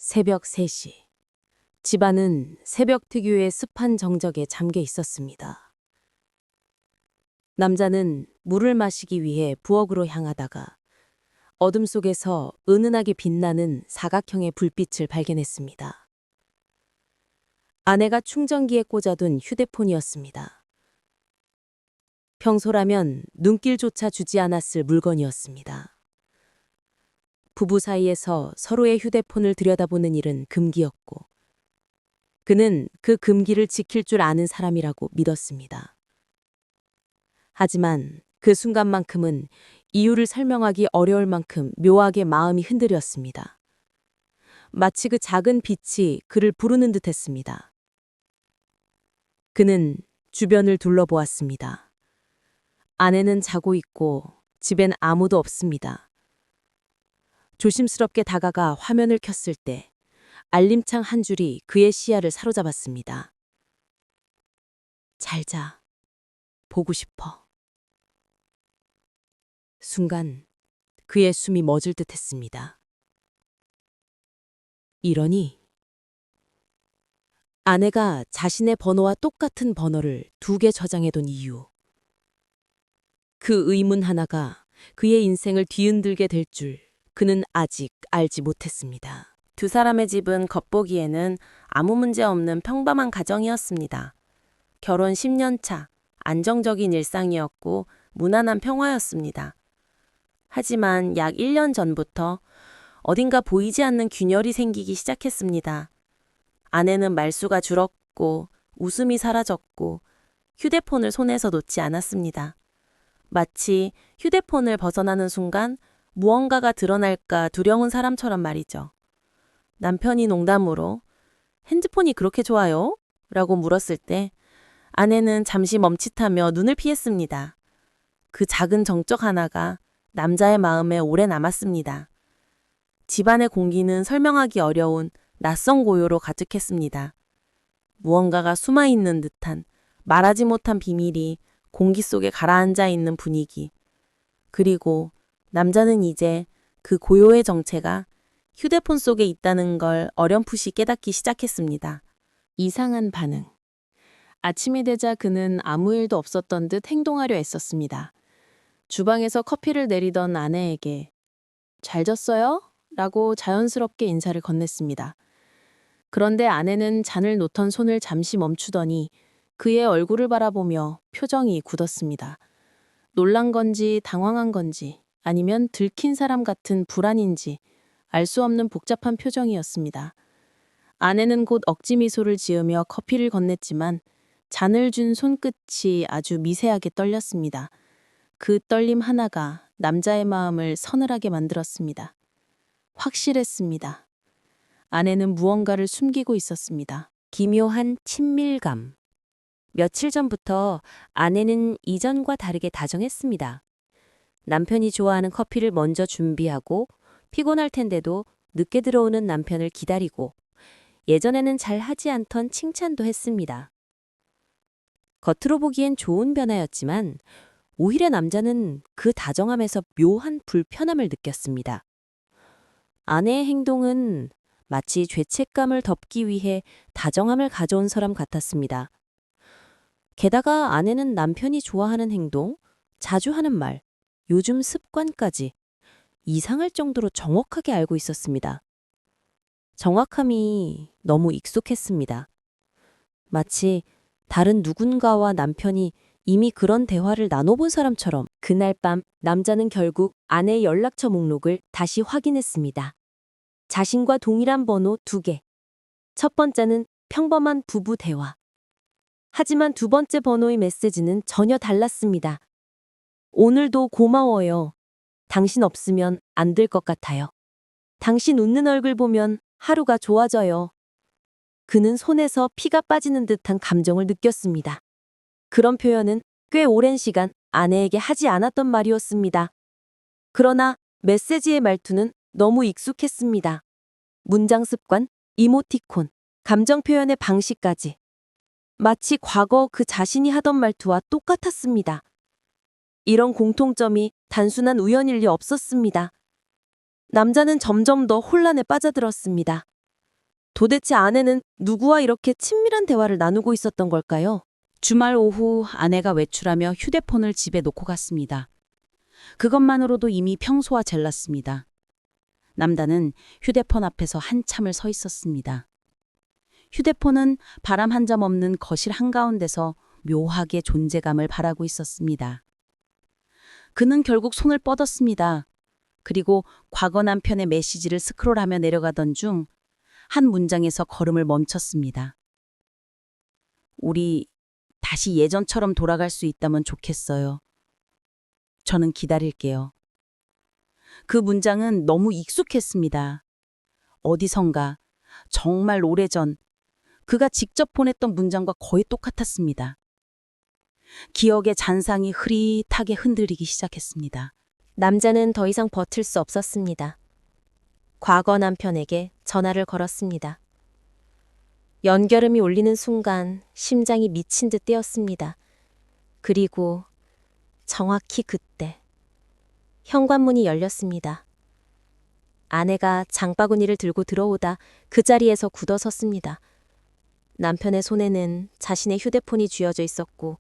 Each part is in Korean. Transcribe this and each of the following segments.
새벽 3시. 집안은 새벽 특유의 습한 정적에 잠겨 있었습니다. 남자는 물을 마시기 위해 부엌으로 향하다가 어둠 속에서 은은하게 빛나는 사각형의 불빛을 발견했습니다. 아내가 충전기에 꽂아둔 휴대폰이었습니다. 평소라면 눈길조차 주지 않았을 물건이었습니다. 부부 사이에서 서로의 휴대폰을 들여다보는 일은 금기였고, 그는 그 금기를 지킬 줄 아는 사람이라고 믿었습니다. 하지만 그 순간만큼은 이유를 설명하기 어려울 만큼 묘하게 마음이 흔들렸습니다. 마치 그 작은 빛이 그를 부르는 듯 했습니다. 그는 주변을 둘러보았습니다. 아내는 자고 있고 집엔 아무도 없습니다. 조심스럽게 다가가 화면을 켰을 때 알림창 한 줄이 그의 시야를 사로잡았습니다. 잘 자. 보고 싶어. 순간 그의 숨이 멎을 듯 했습니다. 이러니 아내가 자신의 번호와 똑같은 번호를 2개 저장해둔 이유. 그 의문 하나가 그의 인생을 뒤흔들게 될 줄 그는 아직 알지 못했습니다. 두 사람의 집은 겉보기에는 아무 문제 없는 평범한 가정이었습니다. 결혼 10년 차, 안정적인 일상이었고 무난한 평화였습니다. 하지만 약 1년 전부터 어딘가 보이지 않는 균열이 생기기 시작했습니다. 아내는 말수가 줄었고 웃음이 사라졌고 휴대폰을 손에서 놓지 않았습니다. 마치 휴대폰을 벗어나는 순간 무언가가 드러날까 두려운 사람처럼 말이죠. 남편이 농담으로 "핸드폰이 그렇게 좋아요?" 라고 물었을 때 아내는 잠시 멈칫하며 눈을 피했습니다. 그 작은 정적 하나가 남자의 마음에 오래 남았습니다. 집안의 공기는 설명하기 어려운 낯선 고요로 가득했습니다. 무언가가 숨어있는 듯한 말하지 못한 비밀이 공기 속에 가라앉아 있는 분위기. 그리고 남자는 이제 그 고요의 정체가 휴대폰 속에 있다는 걸 어렴풋이 깨닫기 시작했습니다. 이상한 반응. 아침이 되자 그는 아무 일도 없었던 듯 행동하려 애썼습니다. 주방에서 커피를 내리던 아내에게 "잘 졌어요?" 라고 자연스럽게 인사를 건넸습니다. 그런데 아내는 잔을 놓던 손을 잠시 멈추더니 그의 얼굴을 바라보며 표정이 굳었습니다. 놀란 건지 당황한 건지 아니면 들킨 사람 같은 불안인지 알 수 없는 복잡한 표정이었습니다. 아내는 곧 억지 미소를 지으며 커피를 건넸지만 잔을 준 손끝이 아주 미세하게 떨렸습니다. 그 떨림 하나가 남자의 마음을 서늘하게 만들었습니다. 확실했습니다. 아내는 무언가를 숨기고 있었습니다. 기묘한 친밀감. 며칠 전부터 아내는 이전과 다르게 다정했습니다. 남편이 좋아하는 커피를 먼저 준비하고 피곤할 텐데도 늦게 들어오는 남편을 기다리고 예전에는 잘 하지 않던 칭찬도 했습니다. 겉으로 보기엔 좋은 변화였지만 오히려 남자는 그 다정함에서 묘한 불편함을 느꼈습니다. 아내의 행동은 마치 죄책감을 덮기 위해 다정함을 가져온 사람 같았습니다. 게다가 아내는 남편이 좋아하는 행동, 자주 하는 말, 요즘 습관까지 이상할 정도로 정확하게 알고 있었습니다. 정확함이 너무 익숙했습니다. 마치 다른 누군가와 남편이 이미 그런 대화를 나눠본 사람처럼. 그날 밤 남자는 결국 아내의 연락처 목록을 다시 확인했습니다. 자신과 동일한 번호 2개. 첫 번째는 평범한 부부 대화. 하지만 두 번째 번호의 메시지는 전혀 달랐습니다. "오늘도 고마워요. 당신 없으면 안 될 것 같아요. 당신 웃는 얼굴 보면 하루가 좋아져요." 그는 손에서 피가 빠지는 듯한 감정을 느꼈습니다. 그런 표현은 꽤 오랜 시간 아내에게 하지 않았던 말이었습니다. 그러나 메시지의 말투는 너무 익숙했습니다. 문장 습관, 이모티콘, 감정 표현의 방식까지. 마치 과거 그 자신이 하던 말투와 똑같았습니다. 이런 공통점이 단순한 우연일 리 없었습니다. 남자는 점점 더 혼란에 빠져들었습니다. 도대체 아내는 누구와 이렇게 친밀한 대화를 나누고 있었던 걸까요? 주말 오후 아내가 외출하며 휴대폰을 집에 놓고 갔습니다. 그것만으로도 이미 평소와 젤났습니다. 남자는 휴대폰 앞에서 한참을 서 있었습니다. 휴대폰은 바람 한 점 없는 거실 한가운데서 묘하게 존재감을 바라고 있었습니다. 그는 결국 손을 뻗었습니다. 그리고 과거 남편의 메시지를 스크롤하며 내려가던 중 한 문장에서 걸음을 멈췄습니다. 우리 다시 예전처럼 돌아갈 수 있다면 좋겠어요. 저는 기다릴게요. 그 문장은 너무 익숙했습니다. 어디선가 정말 오래전 그가 직접 보냈던 문장과 거의 똑같았습니다. 기억의 잔상이 흐릿하게 흔들리기 시작했습니다. 남자는 더 이상 버틸 수 없었습니다. 과거 남편에게 전화를 걸었습니다. 연결음이 울리는 순간 심장이 미친 듯 뛰었습니다. 그리고 정확히 그때 현관문이 열렸습니다. 아내가 장바구니를 들고 들어오다 그 자리에서 굳어섰습니다. 남편의 손에는 자신의 휴대폰이 쥐어져 있었고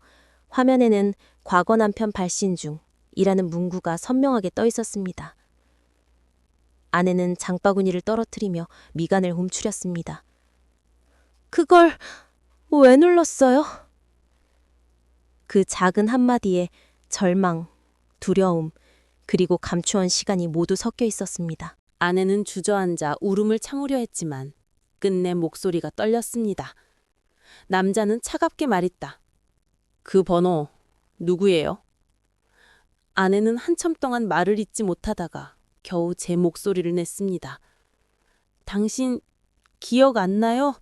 화면에는 과거 남편 발신 중이라는 문구가 선명하게 떠 있었습니다. 아내는 장바구니를 떨어뜨리며 미간을 움츠렸습니다. 그걸 왜 눌렀어요? 그 작은 한마디에 절망, 두려움, 그리고 감추한 시간이 모두 섞여 있었습니다. 아내는 주저앉아 울음을 참으려 했지만 끝내 목소리가 떨렸습니다. 남자는 차갑게 말했다. 그 번호 누구예요? 아내는 한참 동안 말을 잇지 못하다가 겨우 제 목소리를 냈습니다. 당신 기억 안 나요?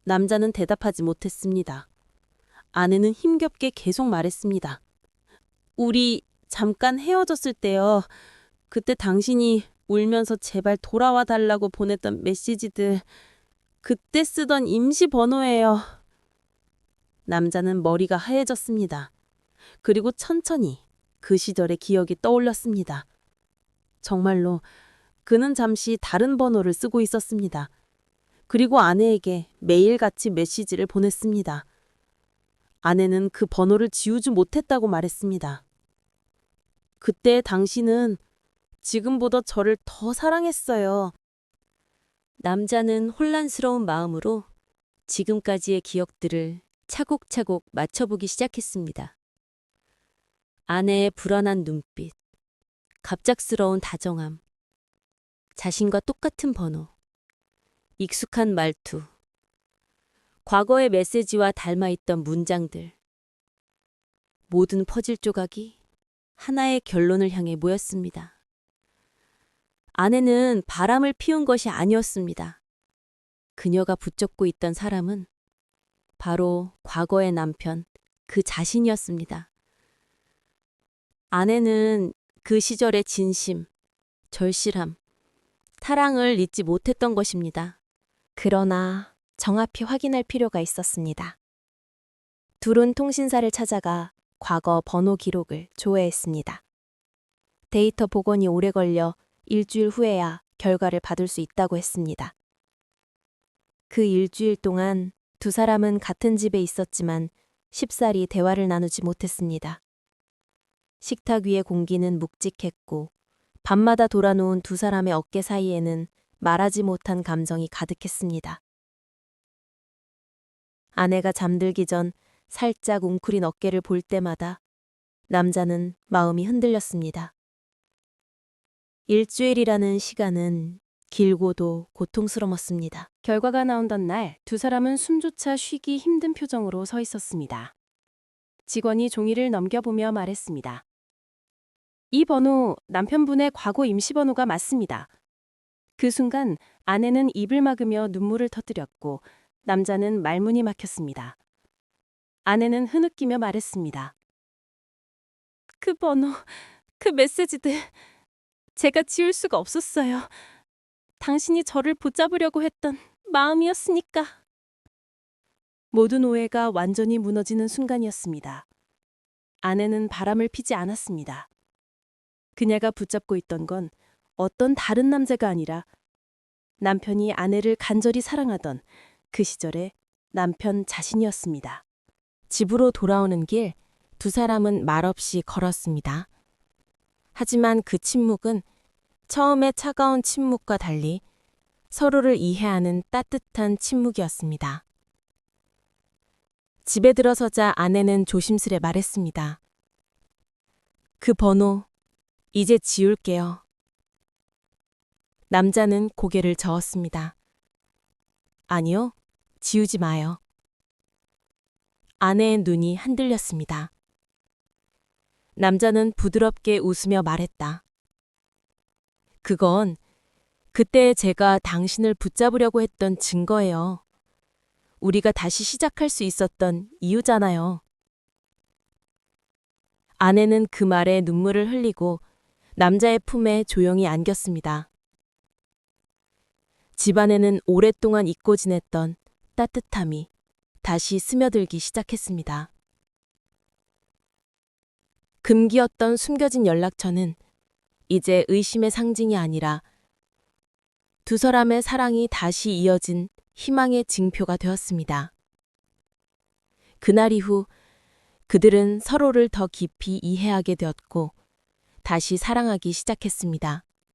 남자는 대답하지 못했습니다. 아내는 힘겹게 계속 말했습니다. 우리 잠깐 헤어졌을 때요. 그때 당신이 울면서 제발 돌아와 달라고 보냈던 메시지들, 그때 쓰던 임시 번호예요. 남자는 머리가 하얘졌습니다. 그리고 천천히 그 시절의 기억이 떠올랐습니다. 정말로 그는 잠시 다른 번호를 쓰고 있었습니다. 그리고 아내에게 매일같이 메시지를 보냈습니다. 아내는 그 번호를 지우지 못했다고 말했습니다. 그때 당신은 지금보다 저를 더 사랑했어요. 남자는 혼란스러운 마음으로 지금까지의 기억들을 차곡차곡 맞춰보기 시작했습니다. 아내의 불안한 눈빛, 갑작스러운 다정함, 자신과 똑같은 번호, 익숙한 말투, 과거의 메시지와 닮아있던 문장들. 모든 퍼즐 조각이 하나의 결론을 향해 모였습니다. 아내는 바람을 피운 것이 아니었습니다. 그녀가 붙잡고 있던 사람은 바로 과거의 남편, 그 자신이었습니다. 아내는 그 시절의 진심, 절실함, 사랑을 잊지 못했던 것입니다. 그러나 정확히 확인할 필요가 있었습니다. 둘은 통신사를 찾아가 과거 번호 기록을 조회했습니다. 데이터 복원이 오래 걸려 일주일 후에야 결과를 받을 수 있다고 했습니다. 그 일주일 동안 두 사람은 같은 집에 있었지만 쉽사리 대화를 나누지 못했습니다. 식탁 위의 공기는 묵직했고 밤마다 돌아놓은 두 사람의 어깨 사이에는 말하지 못한 감정이 가득했습니다. 아내가 잠들기 전 살짝 웅크린 어깨를 볼 때마다 남자는 마음이 흔들렸습니다. 일주일이라는 시간은 길고도 고통스러웠습니다. 결과가 나온던 날 두 사람은 숨조차 쉬기 힘든 표정으로 서 있었습니다. 직원이 종이를 넘겨보며 말했습니다. 이 번호 남편분의 과거 임시번호가 맞습니다. 그 순간 아내는 입을 막으며 눈물을 터뜨렸고 남자는 말문이 막혔습니다. 아내는 흐느끼며 말했습니다. 그 번호, 그 메시지들 제가 지울 수가 없었어요. 당신이 저를 붙잡으려고 했던 마음이었으니까. 모든 오해가 완전히 무너지는 순간이었습니다. 아내는 바람을 피지 않았습니다. 그녀가 붙잡고 있던 건 어떤 다른 남자가 아니라 남편이 아내를 간절히 사랑하던 그 시절의 남편 자신이었습니다. 집으로 돌아오는 길 두 사람은 말없이 걸었습니다. 하지만 그 침묵은 처음에 차가운 침묵과 달리 서로를 이해하는 따뜻한 침묵이었습니다. 집에 들어서자 아내는 조심스레 말했습니다. 그 번호 이제 지울게요. 남자는 고개를 저었습니다. 아니요, 지우지 마요. 아내의 눈이 흔들렸습니다. 남자는 부드럽게 웃으며 말했다. 그건 그때 제가 당신을 붙잡으려고 했던 증거예요. 우리가 다시 시작할 수 있었던 이유잖아요. 아내는 그 말에 눈물을 흘리고 남자의 품에 조용히 안겼습니다. 집안에는 오랫동안 잊고 지냈던 따뜻함이 다시 스며들기 시작했습니다. 금기였던 숨겨진 연락처는 이제 의심의 상징이 아니라 두 사람의 사랑이 다시 이어진 희망의 징표가 되었습니다. 그날 이후 그들은 서로를 더 깊이 이해하게 되었고 다시 사랑하기 시작했습니다.